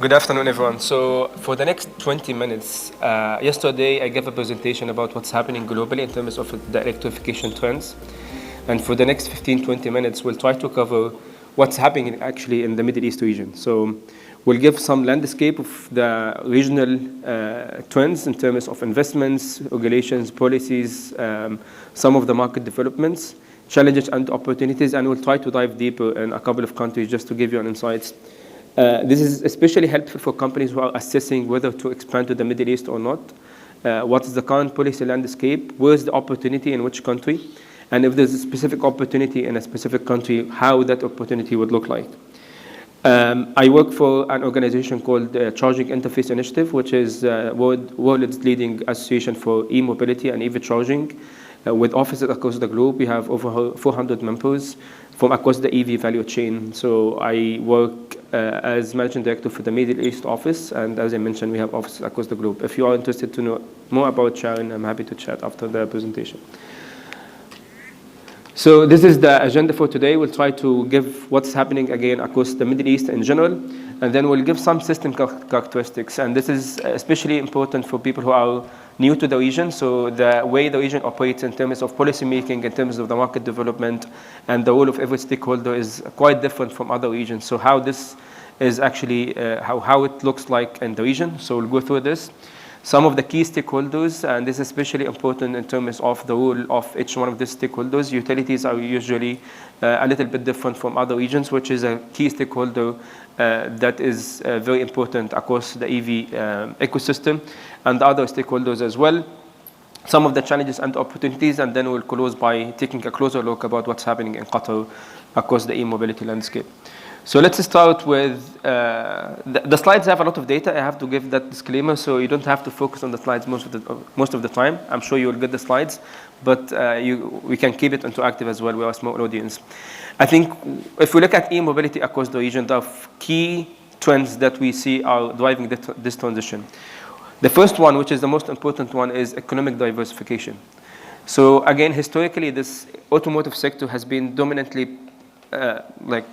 Good afternoon, everyone. So for the next 20 minutes, yesterday I gave a presentation about what's happening globally in terms of the electrification trends. And for the next 15, 20 minutes, we'll try to cover what's happening actually in the Middle East region. So we'll give some landscape of the regional trends in terms of investments, regulations, policies, some of the market developments, challenges and opportunities, and we'll try to dive deeper in a couple of countries just to give you an insights. This is especially helpful for companies who are assessing whether to expand to the Middle East or not. What is the current policy landscape? Where is the opportunity in which country? And if there's a specific opportunity in a specific country, how that opportunity would look like. I work for an organization called Charging Interface Initiative, which is world's leading association for e-mobility and EV charging. With offices across the globe, we have over 400 members from across the EV value chain. So I work as managing director for the Middle East office, and as I mentioned, we have offices across the globe. If you are interested to know more about CharIN, I'm happy to chat after the presentation. So this is the agenda for today. We'll try to give what's happening again across the Middle East in general, and then we'll give some system characteristics. And this is especially important for people who are new to the region. So the way the region operates in terms of policy making, in terms of the market development, and the role of every stakeholder is quite different from other regions. So how this is actually, how it looks like in the region. So we'll go through this. Some of the key stakeholders, and this is especially important in terms of the role of each one of these stakeholders. Utilities are usually a little bit different from other regions, which is a key stakeholder that is very important across the EV ecosystem, and the other stakeholders as well. Some of the challenges and opportunities, and then we'll close by taking a closer look about what's happening in Qatar across the e-mobility landscape. So let's start with, the slides have a lot of data. I have to give that disclaimer, so you don't have to focus on the slides most of the time. I'm sure you will get the slides, but we can keep it interactive as well. We are a small audience. I think if we look at e-mobility across the region, the key trends that we see are driving this transition. The first one, which is the most important one, is economic diversification. So again, historically, this automotive sector has been dominantly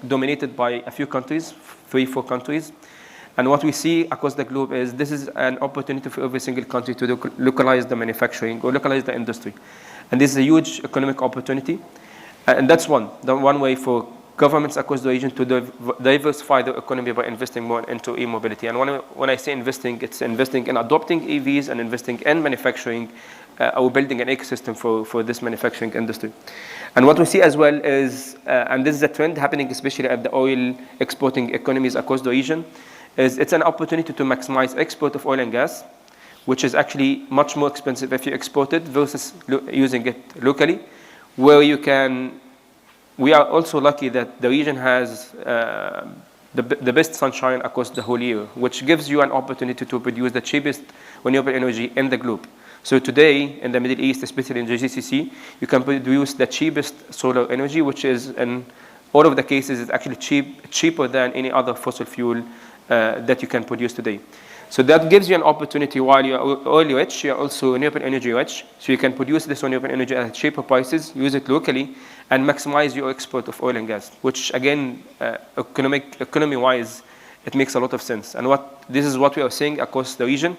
dominated by a few countries, 3-4 countries. And what we see across the globe is this is an opportunity for every single country to localize the manufacturing or localize the industry. And this is a huge economic opportunity. And that's the one way for governments across the region to diversify their economy by investing more into e-mobility. And when I say investing, it's investing in adopting EVs and investing in manufacturing or building an ecosystem for this manufacturing industry. And what we see as well is, and this is a trend happening especially at the oil exporting economies across the region, is it's an opportunity to maximize export of oil and gas, which is actually much more expensive if you export it versus using it locally, where you can. We are also lucky that the region has the best sunshine across the whole year, which gives you an opportunity to produce the cheapest renewable energy in the globe. So today, in the Middle East, especially in GCC, you can produce the cheapest solar energy, which is, in all of the cases, is actually cheaper than any other fossil fuel that you can produce today. So that gives you an opportunity while you're oil rich, you're also renewable energy rich. So you can produce this renewable energy at cheaper prices, use it locally, and maximize your export of oil and gas, which again, economy-wise, it makes a lot of sense. And this is what we are seeing across the region,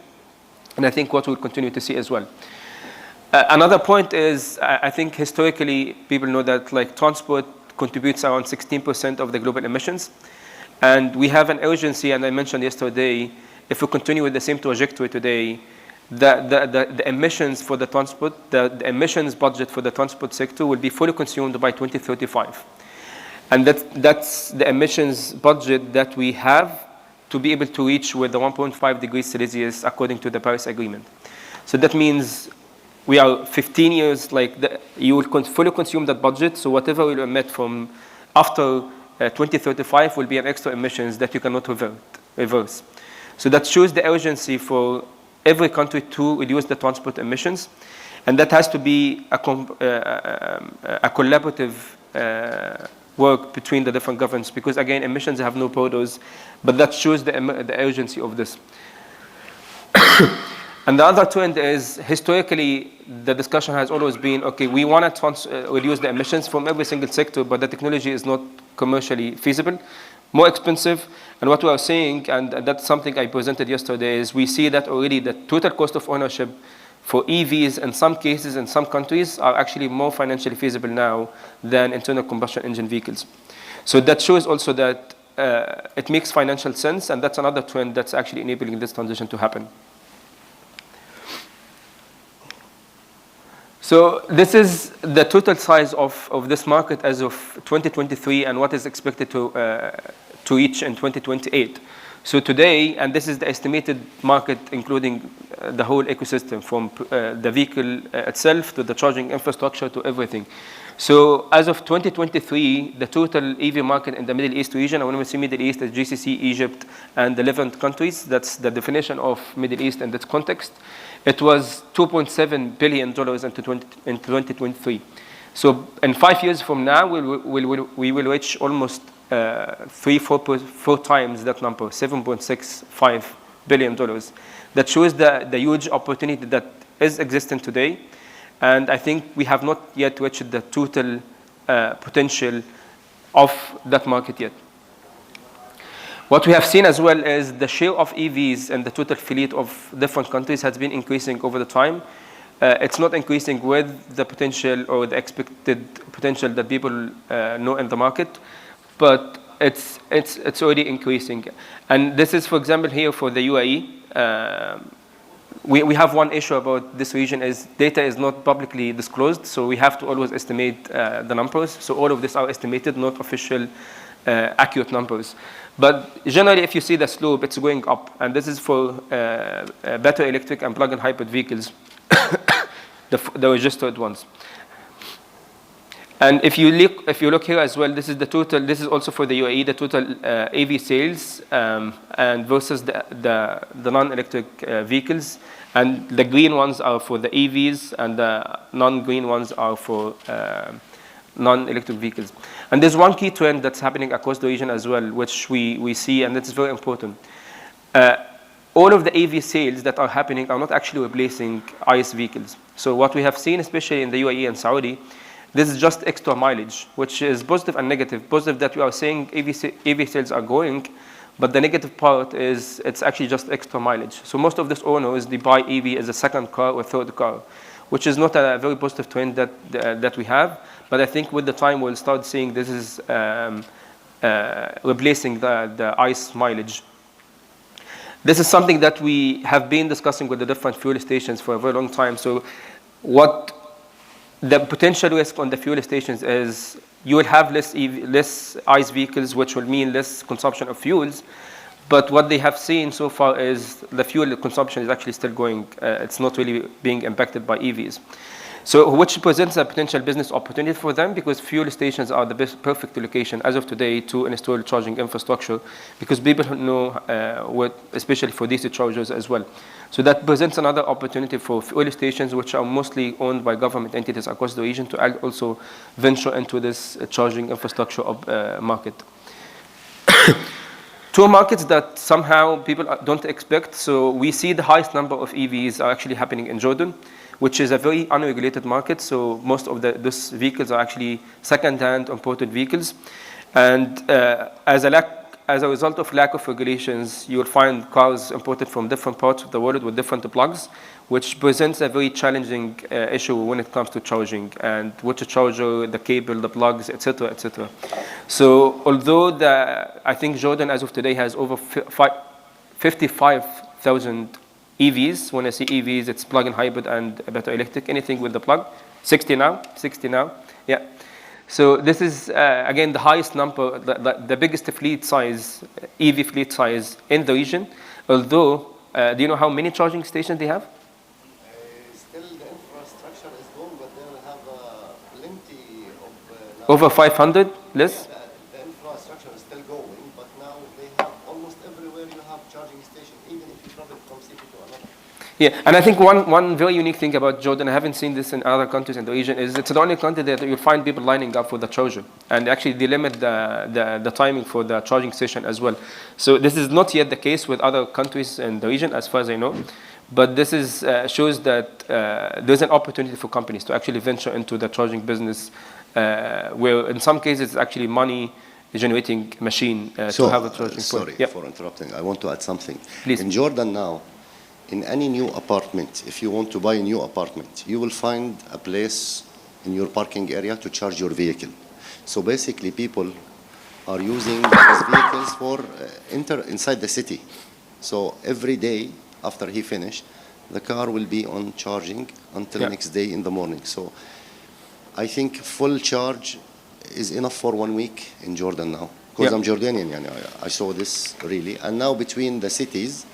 and I think what we'll continue to see as well. Another point is, I think historically, people know that transport contributes around 16% of the global emissions. And we have an urgency, and I mentioned yesterday, if we continue with the same trajectory today, the emissions for the transport, the emissions budget for the transport sector will be fully consumed by 2035. And that's the emissions budget that we have to be able to reach with the 1.5 degrees Celsius according to the Paris Agreement. So that means we are 15 years, you will fully consume that budget, so whatever will emit from after 2035 will be an extra emissions that you cannot reverse. So that shows the urgency for every country to reduce the transport emissions, and that has to be a collaborative work between the different governments, because again, emissions have no borders, but that shows the urgency of this. And the other trend is, historically, the discussion has always been, okay, we want to reduce the emissions from every single sector, but the technology is not commercially feasible. more expensive. And what we are seeing, and that's something I presented yesterday, is we see that already the total cost of ownership for EVs in some cases in some countries are actually more financially feasible now than internal combustion engine vehicles. So that shows also that it makes financial sense, and that's another trend that's actually enabling this transition to happen. So this is the total size of this market as of 2023 and what is expected to reach in 2028. So today, and this is the estimated market including the whole ecosystem from the vehicle itself to the charging infrastructure to everything. So as of 2023, the total EV market in the Middle East region, and when we say Middle East, is GCC, Egypt, and the Levant countries. That's the definition of Middle East in this context. It was $2.7 billion in 2023. So in 5 years from now, we will reach almost 4 times that number, $7.65 billion. That shows the huge opportunity that is existing today. And I think we have not yet reached the total potential of that market yet. What we have seen as well is the share of EVs in the total fleet of different countries has been increasing over the time. It's not increasing with the potential or the expected potential that people know in the market, but it's already increasing. And this is, for example, here for the UAE. We have one issue about this region is data is not publicly disclosed, so we have to always estimate the numbers. So all of these are estimated, not official accurate numbers. But generally, if you see the slope, it's going up. And this is for battery electric and plug-in hybrid vehicles, the registered ones. And if you look here as well, this is the total. This is also for the UAE, the total AV sales and versus the non-electric vehicles. And the green ones are for the EVs, and the non-green ones are for non-electric vehicles. And there's one key trend that's happening across the region as well, which we see, and that's very important. All of the AV sales that are happening are not actually replacing ICE vehicles. So what we have seen, especially in the UAE and Saudi, this is just extra mileage, which is positive and negative. Positive that we are saying EV sales are growing, but the negative part is it's actually just extra mileage. So most of these owners, they buy EV as a second car or third car, which is not a very positive trend that we have. But I think with the time we'll start seeing this is replacing the ICE mileage. This is something that we have been discussing with the different fuel stations for a very long time. So what the potential risk on the fuel stations is you will have less ICE vehicles, which will mean less consumption of fuels. But what they have seen so far is the fuel consumption is actually still going. It's not really being impacted by EVs. So which presents a potential business opportunity for them, because fuel stations are the perfect location as of today to install charging infrastructure, because people know especially for DC chargers as well. So that presents another opportunity for fuel stations, which are mostly owned by government entities across the region, to also venture into this charging infrastructure market. Two markets that somehow people don't expect. So we see the highest number of EVs are actually happening in Jordan, which is a very unregulated market. So most of these vehicles are actually second-hand imported vehicles. And as a result of lack of regulations, you will find cars imported from different parts of the world with different plugs, which presents a very challenging issue when it comes to charging, and which charger, the cable, the plugs, etc., etc. So although I think Jordan as of today has over 55,000 EVs. When I say EVs, it's plug-in hybrid and battery electric, anything with the plug. 60 now, yeah. So this is, again, the highest number, the biggest fleet size, EV fleet size in the region. Although, do you know how many charging stations they have? Still the infrastructure is going, but they will have plenty of... Over 500, less? The infrastructure is still going, but now they have almost everywhere you have charging station, even if you travel from city to another. Yeah, and I think one very unique thing about Jordan, I haven't seen this in other countries in the region, is it's the only country that you'll find people lining up for the charger. And actually they limit the timing for the charging station as well. So this is not yet the case with other countries in the region, as far as I know. But this is shows that there's an opportunity for companies to actually venture into the charging business, where in some cases it's actually money generating machine So, to have a charging sorry point. Yep. for interrupting. I want to add something. Please. In Jordan now, in any new apartment, if you want to buy a new apartment, you will find a place in your parking area to charge your vehicle. So basically, people are using these vehicles for inside the city. So every day after he finished, the car will be on charging until next day in the morning. So I think full charge is enough for 1 week in Jordan now. Because I'm Jordanian, I saw this really. And now between the cities,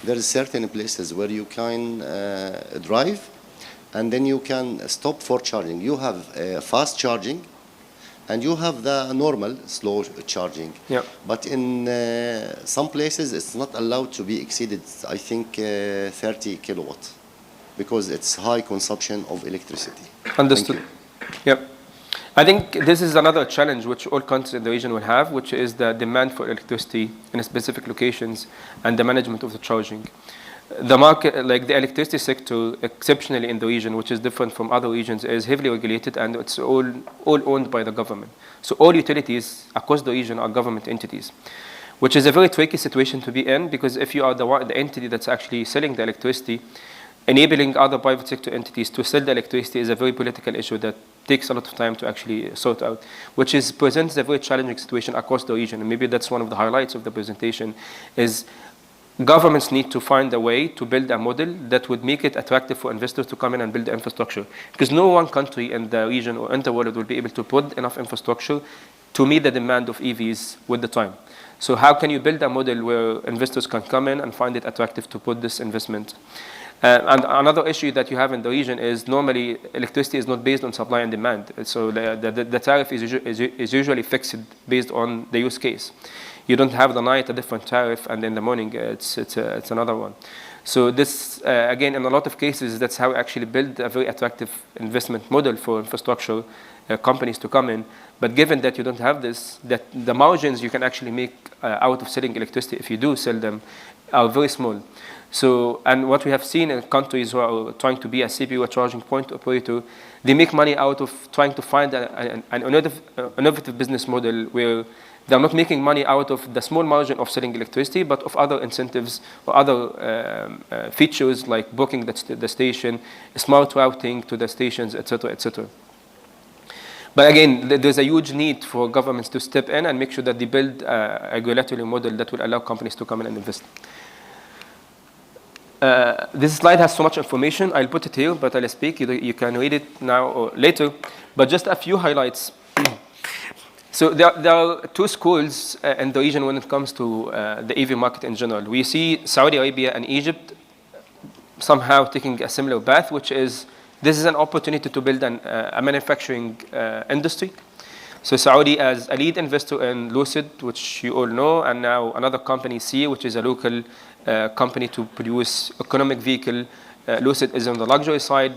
there is certain places where you can drive and then you can stop for charging. You have fast charging and you have the normal slow charging. But in some places, it's not allowed to be exceeded, I think, 30 kilowatts because it's high consumption of electricity. Understood. Yep. I think this is another challenge which all countries in the region will have, which is the demand for electricity in specific locations and the management of the charging. The market, like the electricity sector, exceptionally in the region, which is different from other regions, is heavily regulated and it's all owned by the government. So all utilities across the region are government entities, which is a very tricky situation to be in because if you are the entity that's actually selling the electricity, enabling other private sector entities to sell the electricity is a very political issue that takes a lot of time to actually sort out, which presents a very challenging situation across the region. And maybe that's one of the highlights of the presentation is governments need to find a way to build a model that would make it attractive for investors to come in and build the infrastructure. Because no one country in the region or in the world will be able to put enough infrastructure to meet the demand of EVs with the time. So how can you build a model where investors can come in and find it attractive to put this investment? And another issue that you have in the region is normally electricity is not based on supply and demand. So the tariff is usually fixed based on the use case. You don't have the night a different tariff and in the morning it's another one. So this, again, in a lot of cases, that's how we actually build a very attractive investment model for infrastructure companies to come in. But given that you don't have this, that the margins you can actually make out of selling electricity, if you do sell them, are very small. So, and what we have seen in countries who are trying to be a CPU, a charging point operator, they make money out of trying to find an innovative business model where they're not making money out of the small margin of selling electricity, but of other incentives or other features like booking the station, smart routing to the stations, etc., etc. But again, there's a huge need for governments to step in and make sure that they build a regulatory model that will allow companies to come in and invest. This slide has so much information. I'll put it here, but I'll speak. You can read it now or later. But just a few highlights. So there are two schools in the region when it comes to the EV market in general. We see Saudi Arabia and Egypt somehow taking a similar path, which is this is an opportunity to build a manufacturing industry. So Saudi as a lead investor in Lucid, which you all know, and now another company, C, which is a local company to produce economic vehicle. Lucid is on the luxury side,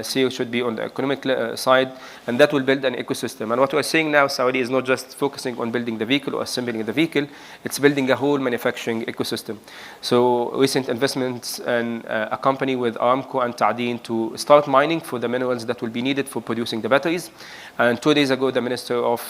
C should be on the economic side, and that will build an ecosystem. And what we're seeing now, Saudi is not just focusing on building the vehicle or assembling the vehicle, it's building a whole manufacturing ecosystem. So recent investments in a company with Aramco and Ta'deen to start mining for the minerals that will be needed for producing the batteries. And 2 days ago, the Minister of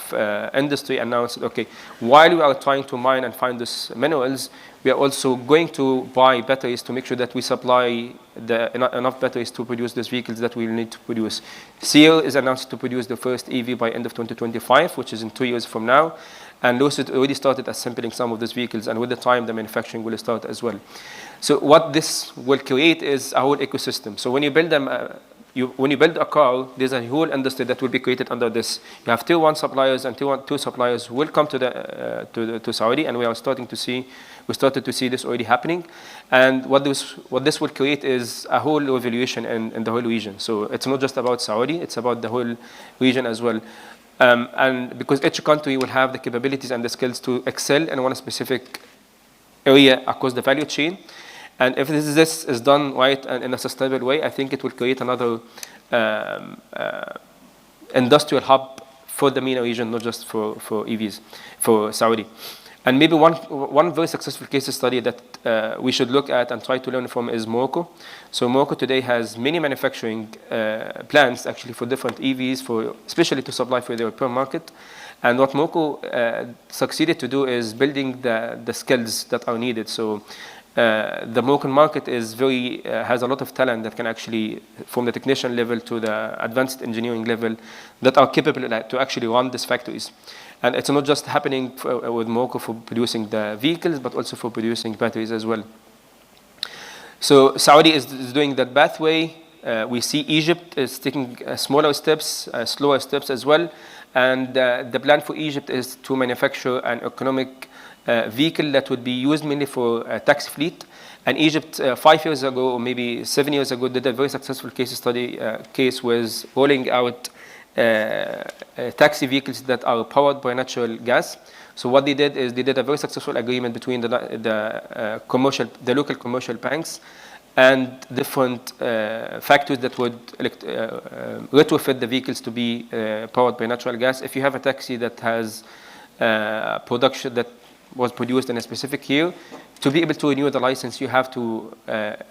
Industry announced, okay, while we are trying to mine and find these minerals, we are also going to buy batteries to make sure that we supply enough batteries to produce these vehicles that we need to produce. Sear is announced to produce the first EV by end of 2025, which is in 2 years from now. And Lucid already started assembling some of these vehicles, and with the time, the manufacturing will start as well. So what this will create is a whole ecosystem. So when you build them, when you build a car, there's a whole industry that will be created under this. You have tier 1 suppliers and tier 2 suppliers will come to Saudi, and we started to see this already happening. And what this will create is a whole revolution in the whole region. So it's not just about Saudi, it's about the whole region as well. And because each country will have the capabilities and the skills to excel in one specific area across the value chain. And if this is done right and in a sustainable way, I think it will create another industrial hub for the MENA region, not just for EVs, for Saudi. And maybe one very successful case study that we should look at and try to learn from is Morocco. So Morocco today has many manufacturing plants actually for different EVs, especially to supply for the European market. And what Morocco succeeded to do is building the skills that are needed. So the Moroccan market is has a lot of talent that can actually, from the technician level to the advanced engineering level, that are capable to actually run these factories. And it's not just happening with Morocco for producing the vehicles, but also for producing batteries as well. So Saudi is doing that pathway. We see Egypt is taking smaller steps, slower steps as well. And the plan for Egypt is to manufacture an economic vehicle that would be used mainly for a taxi fleet. And Egypt, 5 years ago, or maybe 7 years ago, did a very successful case study. Case was rolling out taxi vehicles that are powered by natural gas. So what they did is they did a very successful agreement between the local commercial banks and different factories that would retrofit the vehicles to be powered by natural gas. If you have a taxi that has production that was produced in a specific year, to be able to renew the license, you have to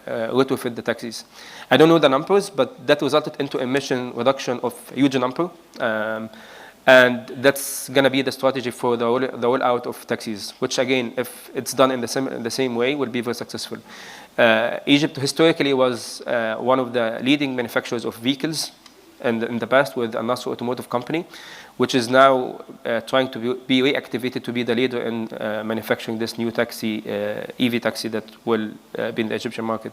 retrofit the taxis. I don't know the numbers, but that resulted into emission reduction of a huge number. And that's going to be the strategy for the rollout of taxis, which again, if it's done in the same way, will be very successful. Egypt historically was one of the leading manufacturers of vehicles in the past with a Nasr Automotive Company, which is now trying to be reactivated to be the leader in manufacturing this new taxi, EV taxi that will be in the Egyptian market.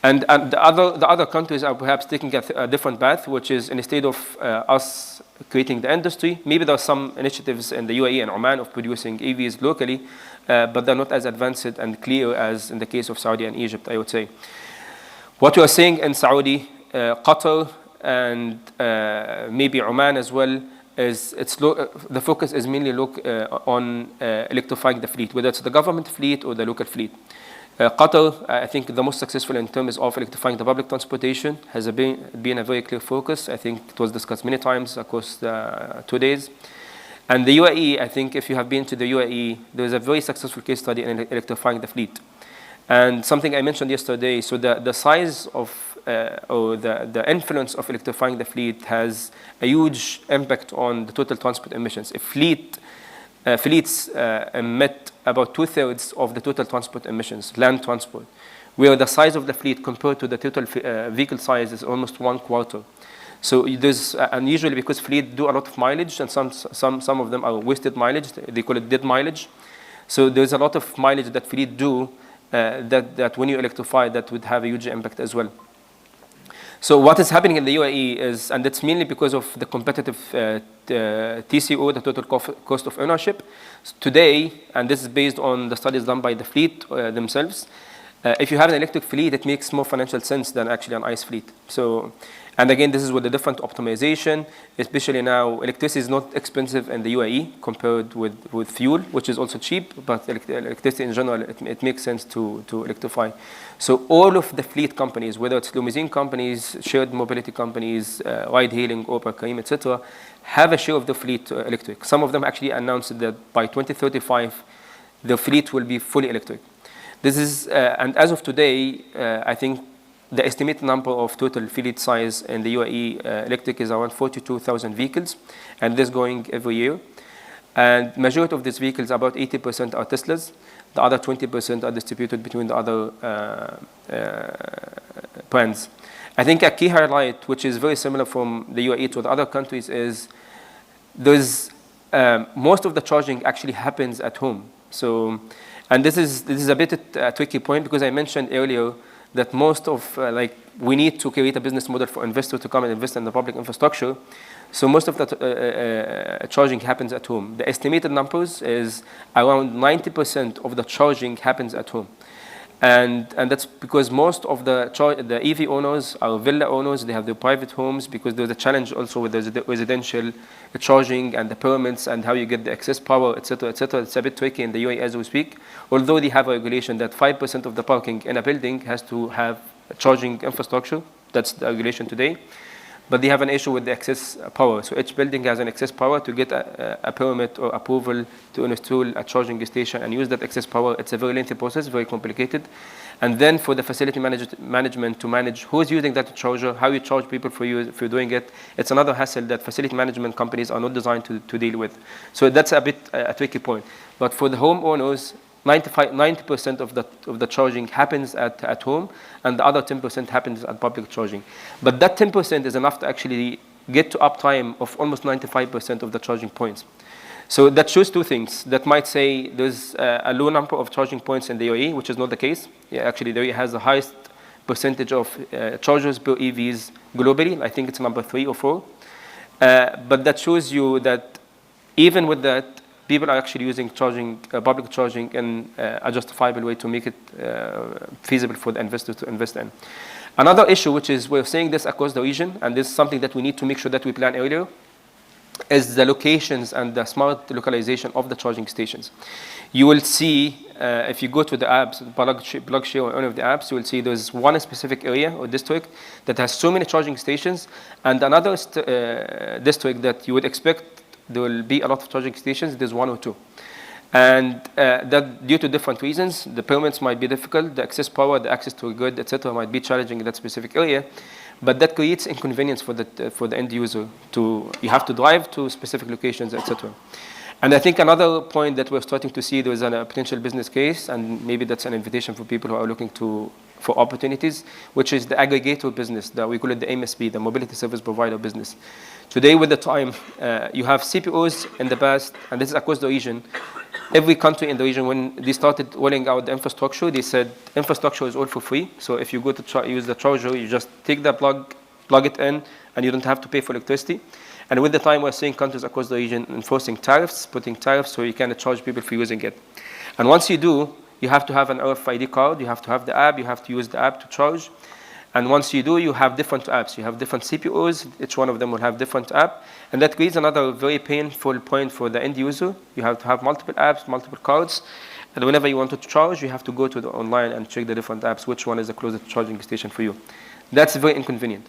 And the other countries are perhaps taking a different path, which is instead of us creating the industry, maybe there are some initiatives in the UAE and Oman of producing EVs locally, but they're not as advanced and clear as in the case of Saudi and Egypt, I would say. What we are seeing in Saudi, Qatar, and maybe Oman as well, is the focus is mainly on electrifying the fleet, whether it's the government fleet or the local fleet. Qatar, I think the most successful in terms of electrifying the public transportation has been a very clear focus. I think it was discussed many times across the 2 days. And the UAE, I think if you have been to the UAE, there is a very successful case study in electrifying the fleet. And something I mentioned yesterday, so the size of or the influence of electrifying the fleet has a huge impact on the total transport emissions. If fleets emit about 2/3 of the total transport emissions, land transport, where the size of the fleet compared to the total vehicle size is almost 1/4. So there's, and usually because fleet do a lot of mileage, and some of them are wasted mileage, they call it dead mileage. So there's a lot of mileage that fleet do that when you electrify, that would have a huge impact as well. So what is happening in the UAE is, and it's mainly because of the competitive TCO, the total cost of ownership. Today, and this is based on the studies done by the fleet themselves, if you have an electric fleet, it makes more financial sense than actually an ICE fleet. So, and again, this is with the different optimization, especially now, electricity is not expensive in the UAE compared with fuel, which is also cheap, but electricity in general, it makes sense to electrify. So all of the fleet companies, whether it's limousine companies, shared mobility companies, ride-hailing, Uber, Careem, etc., have a share of the fleet electric. Some of them actually announced that by 2035, the fleet will be fully electric. This is, and as of today, I think the estimated number of total fleet size in the UAE electric is around 42,000 vehicles, and this is going every year. And majority of these vehicles, about 80% are Teslas. The other 20% are distributed between the other brands. I think a key highlight, which is very similar from the UAE to the other countries, is there's most of the charging actually happens at home. So, and this is a bit a tricky point, because I mentioned earlier that most of we need to create a business model for investors to come and invest in the public infrastructure. So most of the charging happens at home. The estimated numbers is around 90% of the charging happens at home. And that's because most of the EV owners are villa owners. They have their private homes, because there's a challenge also with the residential charging and the permits and how you get the excess power, etc., etc. It's a bit tricky in the UAE as we speak, although they have a regulation that 5% of the parking in a building has to have charging infrastructure. That's the regulation today. but they have an issue with the excess power. So each building has an excess power. To get a permit or approval to install a charging station and use that excess power, it's a very lengthy process, very complicated. And then for the facility management to manage who's using that charger, how you charge people for doing it, it's another hassle that facility management companies are not designed to deal with. So that's a bit a tricky point. But for the homeowners, 90% of the charging happens at home, and the other 10% happens at public charging. But that 10% is enough to actually get to uptime of almost 95% of the charging points. So that shows two things. That might say there's a low number of charging points in the UAE, which is not the case. Yeah, actually, the UAE has the highest percentage of chargers per EVs globally. I think it's number 3 or 4. But that shows you that even with that, people are actually using charging, public charging in a justifiable way to make it feasible for the investors to invest in. Another issue, which is we're seeing this across the region, and this is something that we need to make sure that we plan earlier, is the locations and the smart localization of the charging stations. You will see, if you go to the apps, Plug Share or any of the apps, you will see there's one specific area or district that has so many charging stations, and another district that you would expect there will be a lot of charging stations, there's 1 or 2. And that due to different reasons, the permits might be difficult, the access power, the access to a good, etc., might be challenging in that specific area. But that creates inconvenience for the end user. You have to drive to specific locations, etc. And I think another point that we're starting to see, there is a potential business case, and maybe that's an invitation for people who are looking for opportunities, which is the aggregator business, that we call it the MSP, the mobility service provider business. Today, with the time, you have CPOs in the past, and this is across the region. Every country in the region, when they started rolling out the infrastructure, they said infrastructure is all for free. So if you go to use the charger, you just take the plug it in, and you don't have to pay for electricity. And with the time, we're seeing countries across the region enforcing tariffs, putting tariffs so you can charge people for using it. And once you do, you have to have an RFID card, you have to have the app, you have to use the app to charge. And once you do, you have different apps. You have different CPOs. Each one of them will have different app. And that creates another very painful point for the end user. You have to have multiple apps, multiple cards. And whenever you want to charge, you have to go to the online and check the different apps, which one is the closest charging station for you. That's very inconvenient.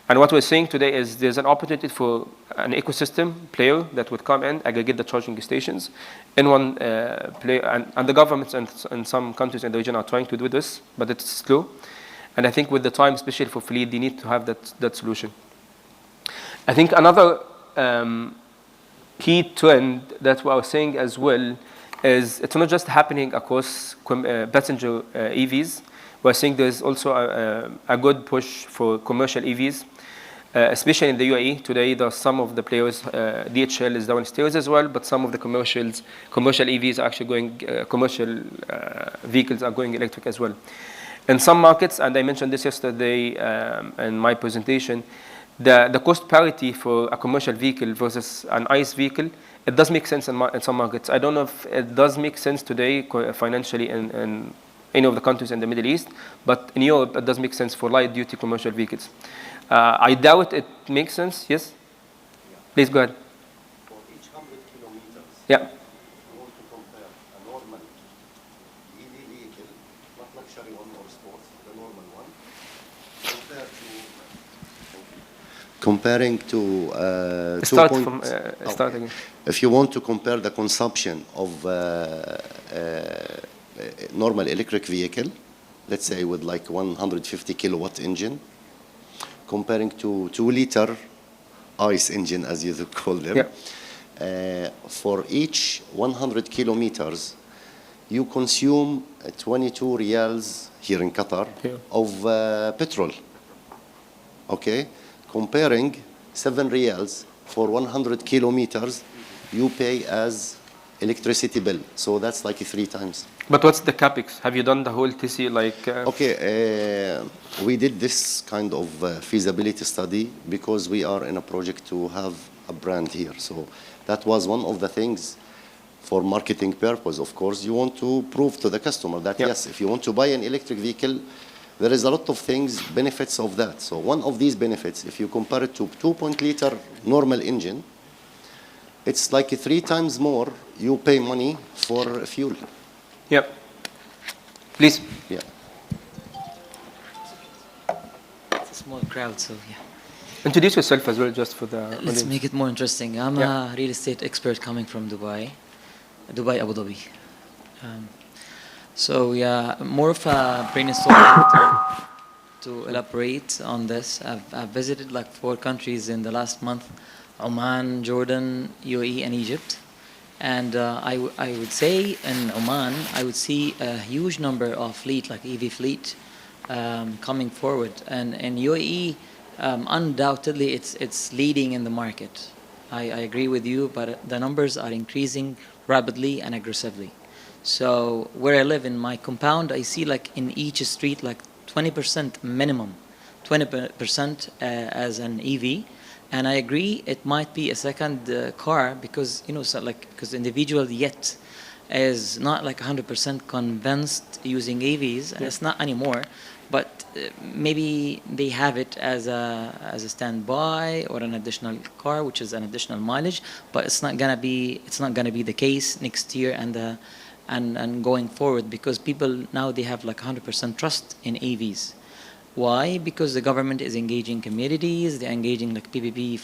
And what we're saying today is there's an opportunity for an ecosystem player that would come in, aggregate the charging stations in one player. And the governments in some countries in the region are trying to do this, but it's slow. And I think with the time, especially for fleet, they need to have that solution. I think another key trend that we are seeing as well is it's not just happening across passenger EVs. We're seeing there's also a good push for commercial EVs, especially in the UAE. Today, there are some of the players, DHL is downstairs as well, but some of the commercial EVs are actually going, commercial vehicles are going electric as well. In some markets, and I mentioned this yesterday in my presentation, the cost parity for a commercial vehicle versus an ICE vehicle, it does make sense in some markets. I don't know if it does make sense today financially in any of the countries in the Middle East, but in Europe, it does make sense for light-duty commercial vehicles. I doubt it makes sense. Yes? Yeah. Please go ahead. For each 100 kilometers, Yeah. you want to compare a normal EV vehicle, not luxury one or sports, the normal one, Comparing to start again. If you want to compare the consumption of normal electric vehicle, let's say with like 150 kilowatt engine, comparing to 2-liter ICE engine, as you call them, Yeah. For each 100 kilometers, you consume 22 riyals here in Qatar of petrol. Okay? Comparing 7 riyals for 100 kilometers, you pay as electricity bill. So that's like 3 times. But what's the capex? Have you done the whole TC like? Okay, we did this kind of feasibility study because we are in a project to have a brand here. So that was one of the things for marketing purpose. Of course, you want to prove to the customer that yes, if you want to buy an electric vehicle, there is a lot of things, benefits of that. So one of these benefits, if you compare it to 2.0-liter normal engine, it's like 3 times more you pay money for fuel. Yep. Please. Yeah. It's a small crowd, so yeah. Introduce yourself as well, just for the Let's audience. make it more interesting. I'm Yeah. a real estate expert coming from Dubai, Abu Dhabi. So yeah, more of a brainstorming to elaborate on this. I've visited like 4 countries in the last month: Oman, Jordan, UAE, and Egypt. And I would say in Oman, I would see a huge number of fleet, like EV fleet, coming forward. And in UAE, undoubtedly, it's leading in the market. I agree with you, but the numbers are increasing rapidly and aggressively. So where I live in my compound, I see like in each street like 20% minimum, 20% as an EV. And I agree, it might be a second car because, you know, so like, because individual yet is not like 100% convinced using EVs, and it's not anymore, but maybe they have it as a standby or an additional car, which is an additional mileage, but it's not gonna be the case next year and going forward, because people now they have like 100% trust in EVs. Why? Because the government is engaging communities, they're engaging like PPP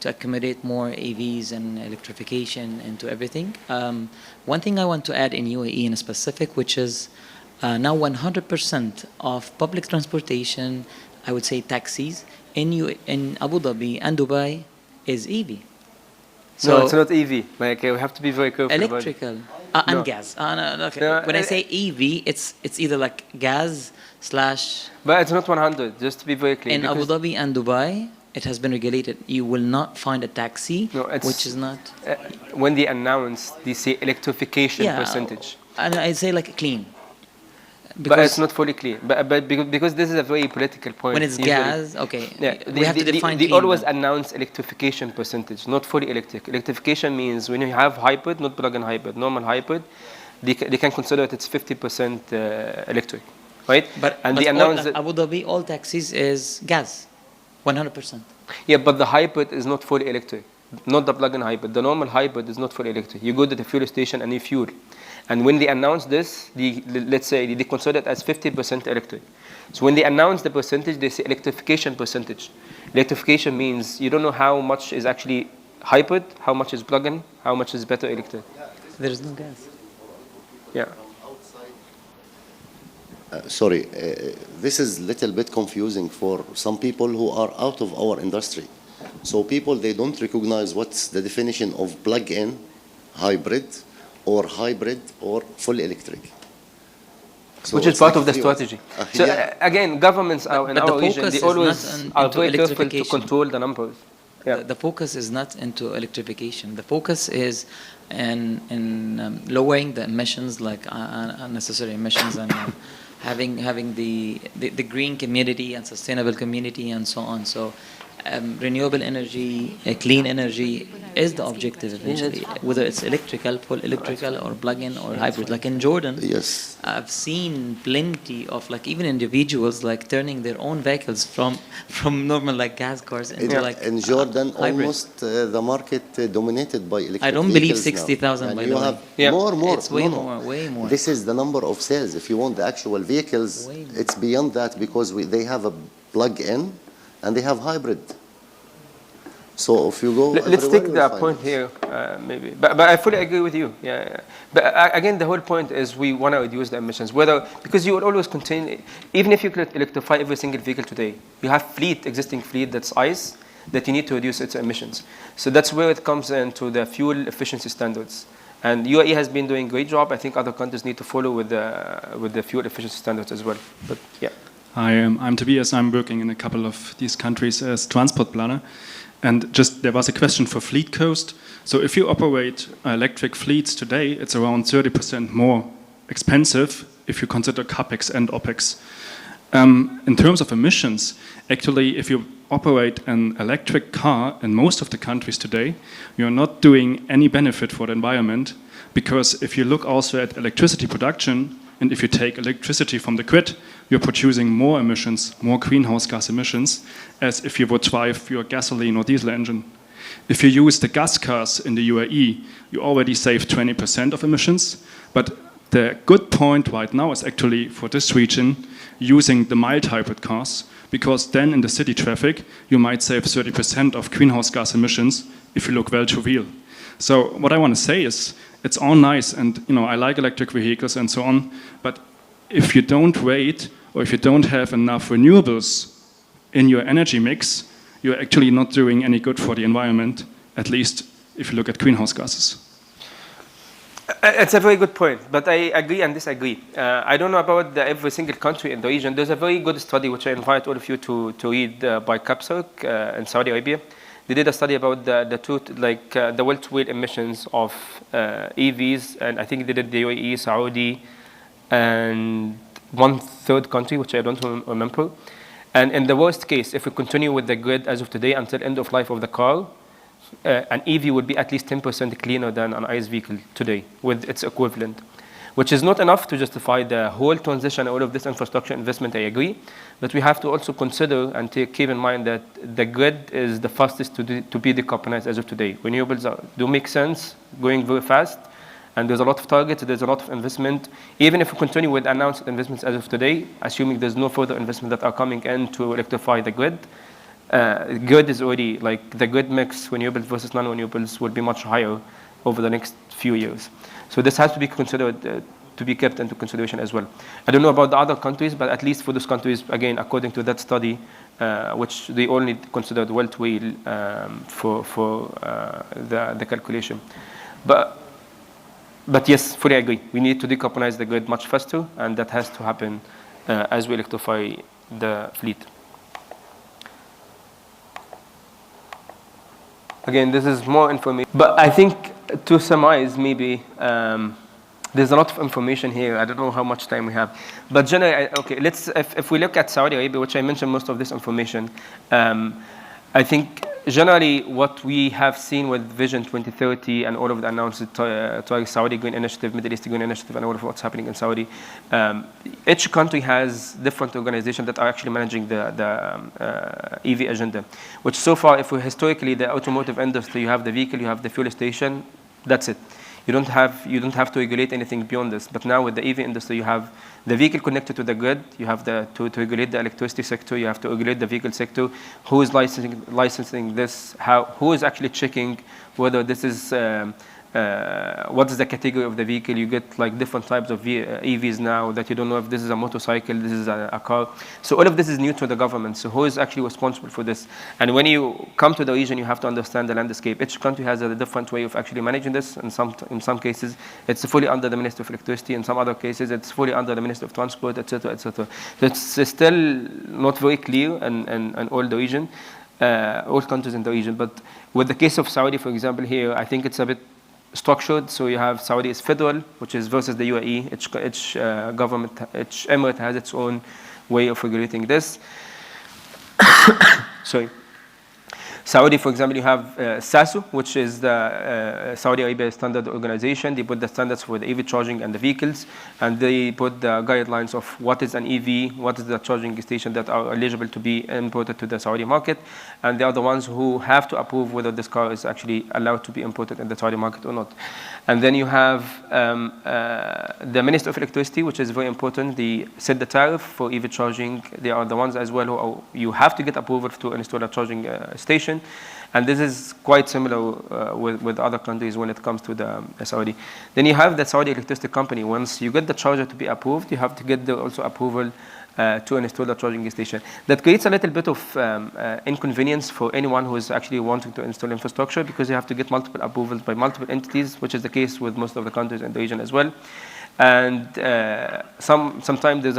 to accommodate more EVs and electrification into everything. One thing I want to add in UAE in specific, which is now 100% of public transportation, I would say taxis, in Abu Dhabi and Dubai is EV. So No, it's not EV. Like, we have to be very careful about it. electrical No. and gas. No, okay. No, When I say EV, it's either like gas slash. But it's not 100, just to be very clear. In Abu because, Dhabi and Dubai, it has been regulated. You will not find a taxi No, it's- which is not. when they announce, they say electrification Yeah, percentage. And I'd say like clean. But it's not fully clear. But because this is a very political point. when it's usually. gas, okay. Yeah, We have to define they clean. always then. announce electrification percentage, not fully electric. Electrification means when you have hybrid, not plug-in hybrid, normal hybrid, they can consider it it's 50% electric, right? But they all, announce that, Abu Dhabi, all taxis is gas, 100%. yeah, but the hybrid is not fully electric, not the plug-in hybrid. The normal hybrid is not fully electric. You go to the fuel station and you fuel. And when they announce this, let's say they consider it as 50% electric. So when they announce the percentage, they say electrification percentage. Electrification means you don't know how much is actually hybrid, how much is plug-in, how much is better electric. There is no gas. Yeah. Sorry, this is a little bit confusing for some people who are out of our industry. So people, they don't recognize what's the definition of plug-in, hybrid, or full electric. So Which is it's part like of the three strategy. words. So Yeah. again, governments in but the our region, focus they is always not are into very careful to electrification. control the numbers. Yeah. The focus is not into electrification. The focus is in lowering the emissions, like unnecessary emissions, and having the green community and sustainable community and so on. So renewable energy, clean energy is the objective eventually, whether it's electrical, full electrical, or plug-in or hybrid. Like in Jordan, Yes. I've seen plenty of like even individuals like turning their own vehicles from normal like gas cars into like In Jordan, hybrid. almost the market dominated by electric I don't believe vehicles now. 60,000 And by you the way. have Yeah. more. It's way No, no. more, way more. This is the number of sales. If you want the actual vehicles, Way more. it's beyond that because they have a plug-in and they have hybrid. So if you go, Let's everywhere, take you the will find point it. here, maybe. But I fully agree with you. Yeah. But again, the whole point is we want to reduce the emissions. Because you will always contain, even if you could electrify every single vehicle today, you have existing fleet that's ICE that you need to reduce its emissions. So that's where it comes into the fuel efficiency standards. And UAE has been doing a great job. I think other countries need to follow with the fuel efficiency standards as well. But yeah. Hi, I'm Tobias. I'm working in a couple of these countries as transport planner. And just there was a question for fleet cost. So if you operate electric fleets today, it's around 30% more expensive if you consider CapEx and OpEx. In terms of emissions, actually, if you operate an electric car in most of the countries today, you're not doing any benefit for the environment, because if you look also at electricity production, and if you take electricity from the grid, you're producing more emissions, more greenhouse gas emissions, as if you would drive your gasoline or diesel engine. If you use the gas cars in the UAE, you already save 20% of emissions. But the good point right now is actually for this region, using the mild hybrid cars, because then in the city traffic, you might save 30% of greenhouse gas emissions if you look well to wheel. So what I want to say is, it's all nice, and I like electric vehicles and so on, but if you don't wait, or if you don't have enough renewables in your energy mix, you're actually not doing any good for the environment, at least if you look at greenhouse gases. It's a very good point, but I agree and disagree. I don't know about every single country in the region. There's a very good study which I invite all of you to read by CAPSOC in Saudi Arabia. They did a study about the well-to-wheel emissions of EVs, and I think they did the UAE, Saudi, and one third country, which I don't remember. And in the worst case, if we continue with the grid as of today until end of life of the car, an EV would be at least 10% cleaner than an ICE vehicle today with its equivalent, which is not enough to justify the whole transition, all of this infrastructure investment, I agree. But we have to also consider and keep in mind that the grid is the fastest to be decarbonized as of today. Renewables do make sense, going very fast, and there's a lot of targets, there's a lot of investment. Even if we continue with announced investments as of today, assuming there's no further investment that are coming in to electrify the grid, grid is already, the grid mix, renewables versus non-renewables, will be much higher over the next few years. So this has to be considered, to be kept into consideration as well. I don't know about the other countries, but at least for those countries, again, according to that study, which they only considered well-to-wheel for the calculation. But yes, fully agree. We need to decarbonize the grid much faster, and that has to happen as we electrify the fleet. Again, this is more information. But I think to summarize, maybe, there's a lot of information here. I don't know how much time we have. But generally, okay, if we look at Saudi Arabia, which I mentioned most of this information, I think generally what we have seen with Vision 2030 and all of the announced Saudi Green Initiative, Middle East Green Initiative, and all of what's happening in Saudi, each country has different organizations that are actually managing the EV agenda, which so far, if we historically, the automotive industry, you have the vehicle, you have the fuel station, that's it. You don't have to regulate anything beyond this. But now with the EV industry, you have the vehicle connected to the grid. You have to regulate the electricity sector. You have to regulate the vehicle sector. Who is licensing this? Who is actually checking whether this is what is the category of the vehicle? You get different types of EVs now that you don't know if this is a motorcycle, this is a car. So all of this is new to the government. So who is actually responsible for this? And when you come to the region, you have to understand the landscape. Each country has a different way of actually managing this. In some cases, it's fully under the Ministry of Electricity. In some other cases, it's fully under the Ministry of Transport, etc., etc. So it's still not very clear in all the region, all countries in the region. But with the case of Saudi, for example, here, I think it's a bit structured. So you have Saudi is federal, which is versus the UAE. Each government, each emirate has its own way of regulating this. Sorry. Saudi, for example, you have SASU, which is the Saudi Arabia Standard Organization. They put the standards for the EV charging and the vehicles, and they put the guidelines of what is an EV, what is the charging station that are eligible to be imported to the Saudi market, and they are the ones who have to approve whether this car is actually allowed to be imported in the Saudi market or not. And then you have the Ministry of Electricity, which is very important. They set the tariff for EV charging. They are the ones as well who you have to get approval to install a charging station. And this is quite similar with other countries when it comes to the Saudi. Then you have the Saudi Electricity Company. Once you get the charger to be approved, you have to get the also approval to install the charging station. That creates a little bit of inconvenience for anyone who is actually wanting to install infrastructure, because you have to get multiple approvals by multiple entities, which is the case with most of the countries in the region as well. And sometimes there's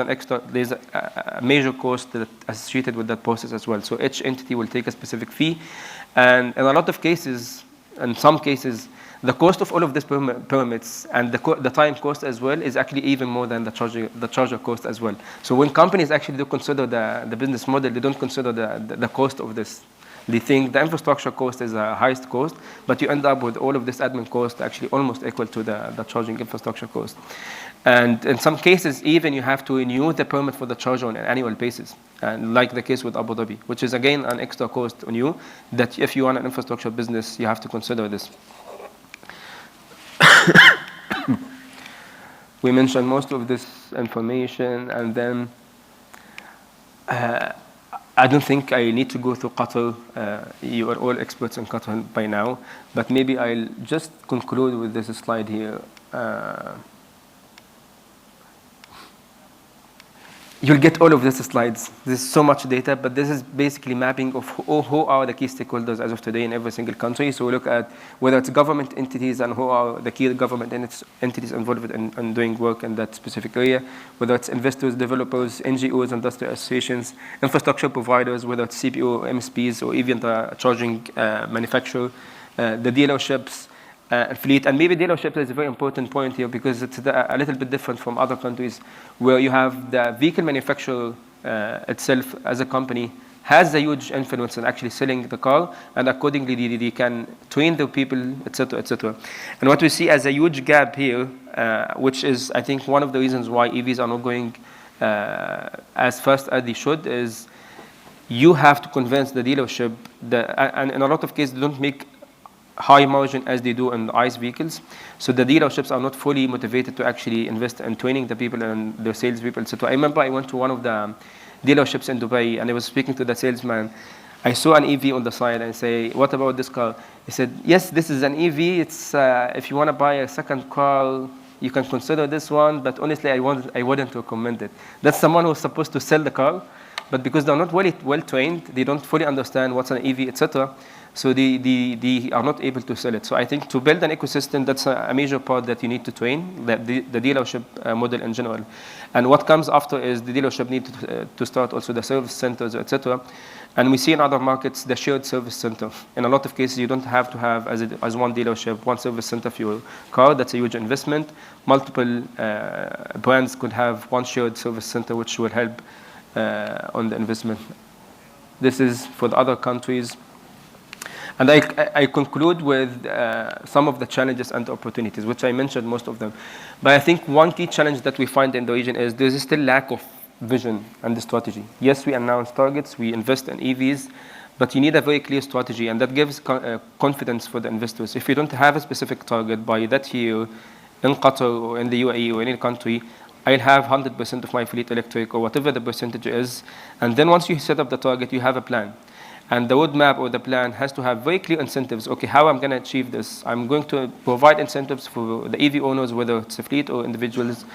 a major cost that associated with that process as well. So each entity will take a specific fee, and in a lot of cases, in some cases, the cost of all of these permits and the time cost as well is actually even more than the charger cost as well. So when companies actually do consider the business model, they don't consider the cost of this. They think the infrastructure cost is the highest cost, but you end up with all of this admin cost actually almost equal to the charging infrastructure cost. And in some cases, even you have to renew the permit for the charger on an annual basis, and like the case with Abu Dhabi, which is again an extra cost on you that if you run an infrastructure business, you have to consider this. We mentioned most of this information, and then I don't think I need to go through Qatar. You are all experts in Qatar by now, but maybe I'll just conclude with this slide here. You'll get all of these slides. There's so much data, but this is basically mapping of who are the key stakeholders as of today in every single country. So we look at whether it's government entities and who are the key government entities involved in doing work in that specific area, whether it's investors, developers, NGOs, industrial associations, infrastructure providers, whether it's CPO, MSPs, or even the charging manufacturer, the dealerships, fleet. And maybe dealership is a very important point here because it's a little bit different from other countries where you have the vehicle manufacturer itself as a company has a huge influence in actually selling the car, and accordingly they can train the people, etc., etc. And what we see as a huge gap here, which is I think one of the reasons why EVs are not going as fast as they should, is you have to convince the dealership that, and in a lot of cases they don't make high margin as they do in ICE vehicles. So the dealerships are not fully motivated to actually invest in training the people and the sales people. So I remember I went to one of the dealerships in Dubai and I was speaking to the salesman. I saw an EV on the side and I say, what about this car? He said, yes, this is an EV. It's if you want to buy a second car, you can consider this one, but honestly, I wouldn't recommend it. That's someone who's supposed to sell the car, but because they're not well trained, they don't fully understand what's an EV, etc. So they are not able to sell it. So I think to build an ecosystem, that's a major part that you need to train, the dealership model in general. And what comes after is the dealership need to start also the service centers, etc. And we see in other markets the shared service center. In a lot of cases, you don't have to have as one dealership, one service center for your car. That's a huge investment. Multiple brands could have one shared service center, which will help on the investment. This is for the other countries. And I conclude with some of the challenges and opportunities, which I mentioned most of them. But I think one key challenge that we find in the region is there's still lack of vision and the strategy. Yes, we announce targets, we invest in EVs, but you need a very clear strategy, and that gives confidence for the investors. If you don't have a specific target by that year in Qatar or in the UAE or any country, I'll have 100% of my fleet electric or whatever the percentage is. And then once you set up the target, you have a plan. And the roadmap or the plan has to have very clear incentives. Okay, how I'm going to achieve this? I'm going to provide incentives for the EV owners, whether it's a fleet or individuals,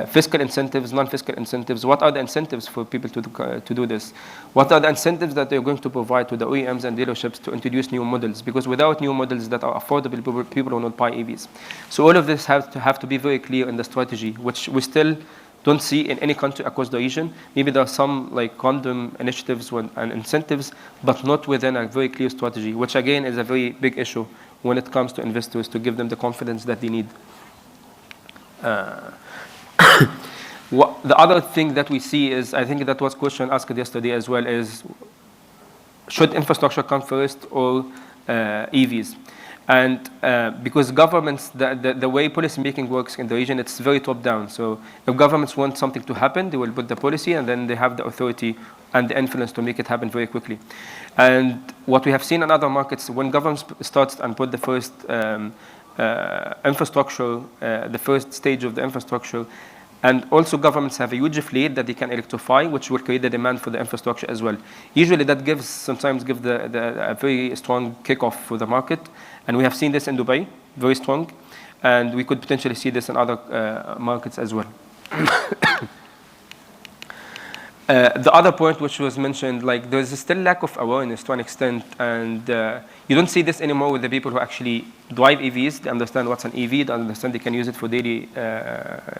fiscal incentives, non-fiscal incentives. What are the incentives for people to do this? What are the incentives that they're going to provide to the OEMs and dealerships to introduce new models? Because without new models that are affordable, people will not buy EVs. So all of this has to be very clear in the strategy, which we still don't see in any country across the region. Maybe there are some like random initiatives and incentives, but not within a very clear strategy, which again is a very big issue when it comes to investors to give them the confidence that they need. The other thing that we see is, I think that was a question asked yesterday as well, is should infrastructure come first or EVs? And because governments, the way policy making works in the region, it's very top down. So if governments want something to happen, they will put the policy and then they have the authority and the influence to make it happen very quickly. And what we have seen in other markets, when governments starts and put the first infrastructure, the first stage of the infrastructure, and also governments have a huge fleet that they can electrify, which will create the demand for the infrastructure as well. Usually that sometimes gives a very strong kickoff for the market. And we have seen this in Dubai, very strong. And we could potentially see this in other markets as well. The other point which was mentioned, like there's still lack of awareness to an extent, and you don't see this anymore with the people who actually drive EVs. They understand what's an EV, they understand they can use it for daily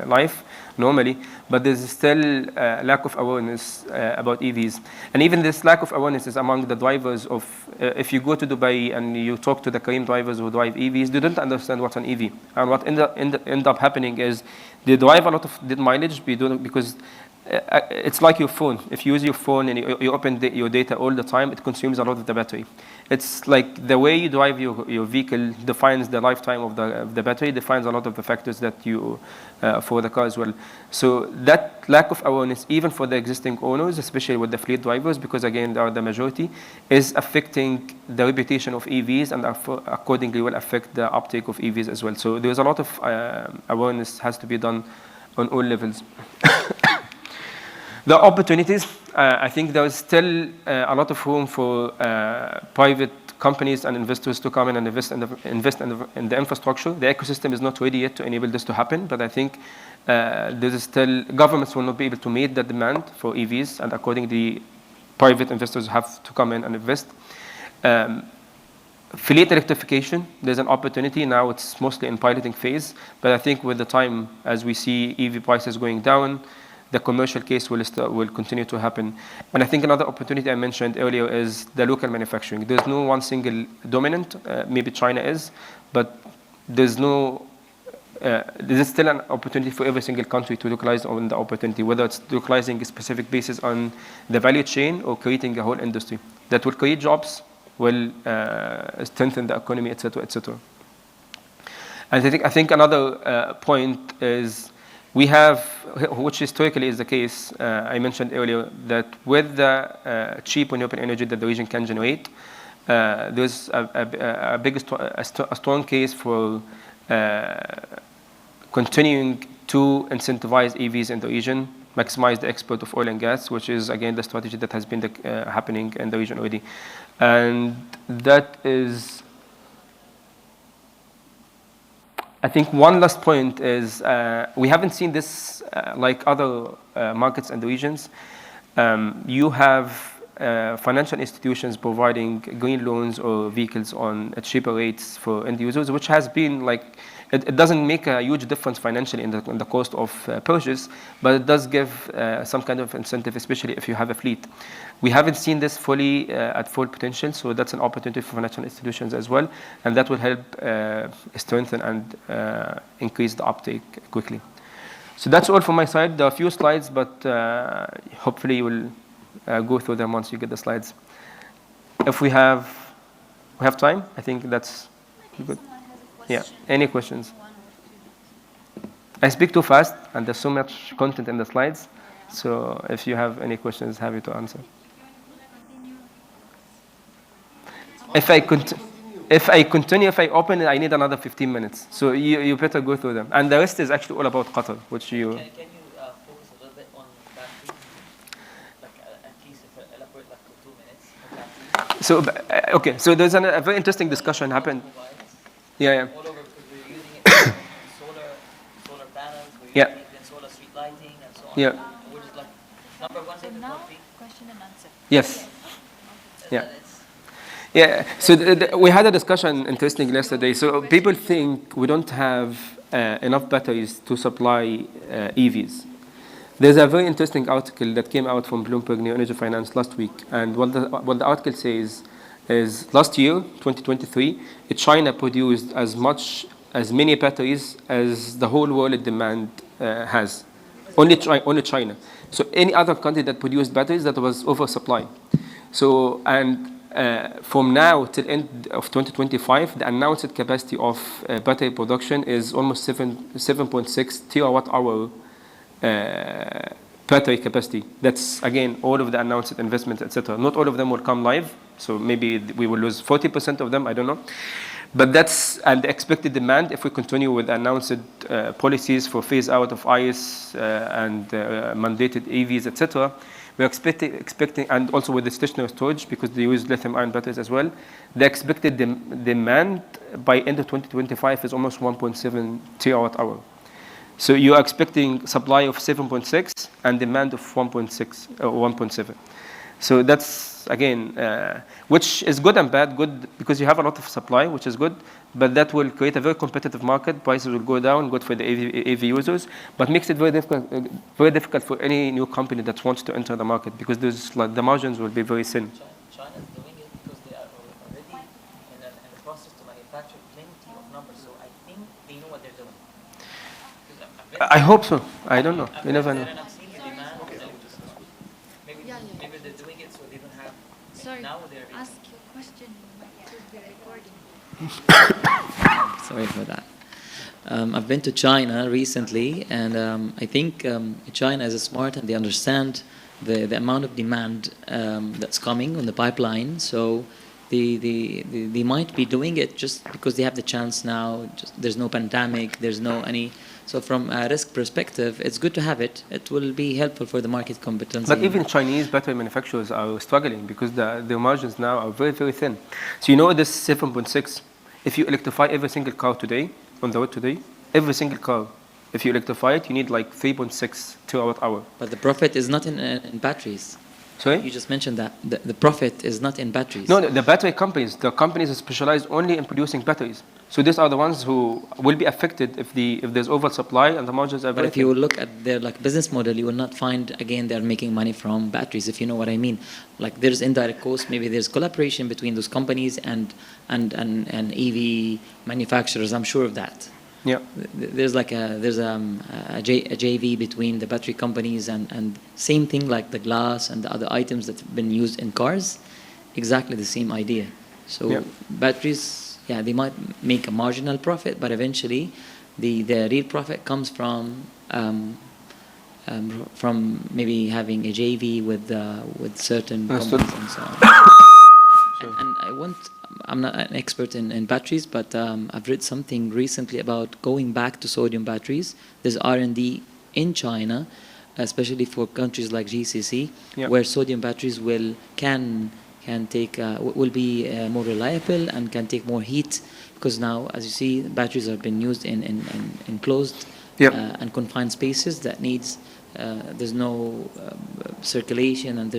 life normally, but there's still lack of awareness about EVs. And even this lack of awareness is among the drivers of, if you go to Dubai and you talk to the CharIN drivers who drive EVs, they don't understand what's an EV. And what end up happening is they drive a lot of mileage because it's like your phone. If you use your phone and you open your data all the time, it consumes a lot of the battery. It's like the way you drive your vehicle defines the lifetime of the battery, defines a lot of the factors that you, for the car as well. So that lack of awareness, even for the existing owners, especially with the fleet drivers, because again, they are the majority, is affecting the reputation of EVs and accordingly will affect the uptake of EVs as well. So there's a lot of awareness has to be done on all levels. The opportunities, I think there is still a lot of room for private companies and investors to come in and invest in the infrastructure. The ecosystem is not ready yet to enable this to happen, but I think there is still, governments will not be able to meet the demand for EVs, and accordingly, private investors have to come in and invest. Fleet electrification, there's an opportunity. Now it's mostly in piloting phase, but I think with the time, as we see EV prices going down, the commercial case will continue to happen. And I think another opportunity I mentioned earlier is the local manufacturing. There's no one single dominant, maybe China is, but there's still an opportunity for every single country to localize on the opportunity, whether it's localizing a specific basis on the value chain or creating a whole industry that will create jobs, will strengthen the economy, et cetera, et cetera. And I think another point is we have, which historically is the case, I mentioned earlier, that with the cheap renewable energy that the region can generate, there's a strong case for continuing to incentivize EVs in the region, maximize the export of oil and gas, which is, again, the strategy that has been happening in the region already. And that is, I think one last point is we haven't seen this like other markets and regions. You have financial institutions providing green loans or vehicles on cheaper rates for end users, which has been like, it doesn't make a huge difference financially in the cost of purchase, but it does give some kind of incentive, especially if you have a fleet. We haven't seen this fully at full potential, so that's an opportunity for financial institutions as well, and that will help strengthen and increase the uptake quickly. So that's all from my side. There are a few slides, but hopefully you will go through them once you get the slides. If we have time, I think that's good. Yeah, any questions? I speak too fast, and there's so much content in the slides, so if you have any questions, happy to answer. If I continue, if I open it, I need another 15 minutes. So you better go through them. And the rest is actually all about Qatar, which you... Can you focus a little bit on battery? Like at least if I elaborate like for 2 minutes on battery. So, okay, so there's a very interesting discussion happened. Yeah. All over, because we're using it in solar panels, we're using it in solar street lighting and so on. Yeah. Which is like number one. So now, question and answer. Yes. Yeah. Yeah, so we had a discussion, interesting, yesterday. So people think we don't have enough batteries to supply EVs. There's a very interesting article that came out from Bloomberg New Energy Finance last week. And what the article says is last year, 2023, China produced as many batteries as the whole world demand has. Only China. So any other country that produced batteries, that was oversupply. So, and from now till end of 2025, the announced capacity of battery production is almost 7.6 terawatt-hour battery capacity. That's, again, all of the announced investments, etc. Not all of them will come live, so maybe we will lose 40% of them, I don't know. But that's, and the expected demand, if we continue with announced policies for phase out of ICE and mandated EVs, etc., we're expecting, and also with the stationary storage, because they use lithium-ion batteries as well, the expected demand by end of 2025 is almost 1.7 terawatt-hour. So you're expecting supply of 7.6 and demand of 1.6 or 1.7. So that's, again, which is good and bad. Good because you have a lot of supply, which is good, but that will create a very competitive market. Prices will go down, good for the AV users, but makes it very difficult for any new company that wants to enter the market, because there's, like, the margins will be very thin. China is doing it because they are already in the process to manufacture plenty of numbers, so I think they know what they're doing. I hope so. I don't know. You never know. Maybe they're doing it so they don't have. Sorry, now they're ask your question. It will be recording. Sorry for that. I've been to China recently, and I think China is smart and they understand the amount of demand that's coming on the pipeline. So they might be doing it just because they have the chance now. There's no pandemic. There's no any. So from a risk perspective, it's good to have it. It will be helpful for the market competency. But even Chinese battery manufacturers are struggling because their margins now are very, very thin. So you know this 7.6, if you electrify every single car today, on the road today, every single car, if you electrify it, you need like 3.6 kilowatt-hour. But the profit is not in batteries. Sorry? You just mentioned that. The profit is not in batteries. No, the battery companies, the companies are specialized only in producing batteries. So these are the ones who will be affected if there's oversupply and the margins are But very if you thin. look at their like business model, you will not find again they're making money from batteries. If you know what I mean, like there's indirect cost. Maybe there's collaboration between those companies and EV manufacturers. I'm sure of that. Yeah. There's like a JV between the battery companies and same thing like the glass and the other items that have been used in cars, exactly the same idea. So Yeah. batteries, yeah, they might make a marginal profit, but eventually the real profit comes from maybe having a JV with certain Understood. companies and so on. And I'm not an expert in batteries, but I've read something recently about going back to sodium batteries. There's R&D in China, especially for countries like GCC, Yeah. where sodium batteries will be more reliable and can take more heat, because now, as you see, batteries have been used in enclosed Yeah. and confined spaces that needs there's no circulation and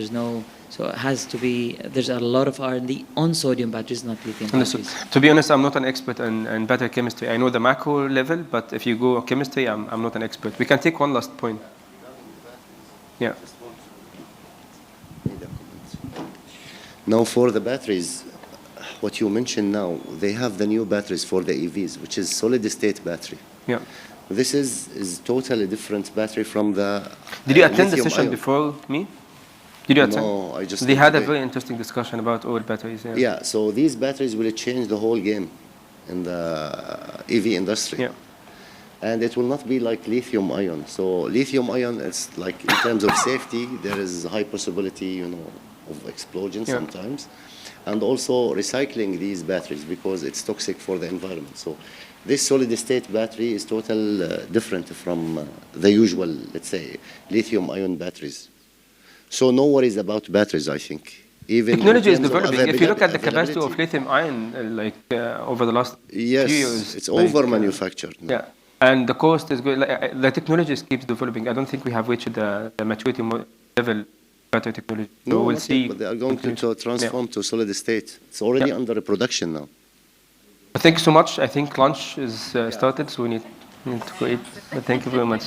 so it has to be, there's a lot of R&D on sodium batteries, not lithium Understood. batteries. To be honest, I'm not an expert in battery chemistry. I know the macro level, but if you go chemistry, I'm not an expert. We can take one last point. Yeah. Now for the batteries, what you mentioned now, they have the new batteries for the EVs, which is solid state battery. Yeah. This is totally different battery from the Did you attend the lithium session ion. before me? Did you attend? No, I just They did had a today. very interesting discussion about oil batteries. Yeah. Yeah, so these batteries will change the whole game in the EV industry. Yeah. And it will not be like lithium ion. So lithium ion, it's like in terms of safety, there is high possibility, of explosion Yeah. sometimes. And also recycling these batteries because it's toxic for the environment. So this solid state battery is totally different from the usual, let's say, lithium ion batteries. So no worries about batteries, I think. Even Technology in is terms of developing. If you look at the capacity of availability. lithium ion, over the last Yes, few years, it's over-manufactured. Yeah, and the cost is good. The technology keeps developing. I don't think we have reached the maturity level battery technology. So No, we'll not see. yet, but they are going to transform Yeah. to solid state. It's already Yeah. under production now. Thank you so much. I think lunch is started, so we need to go eat. But thank you very much.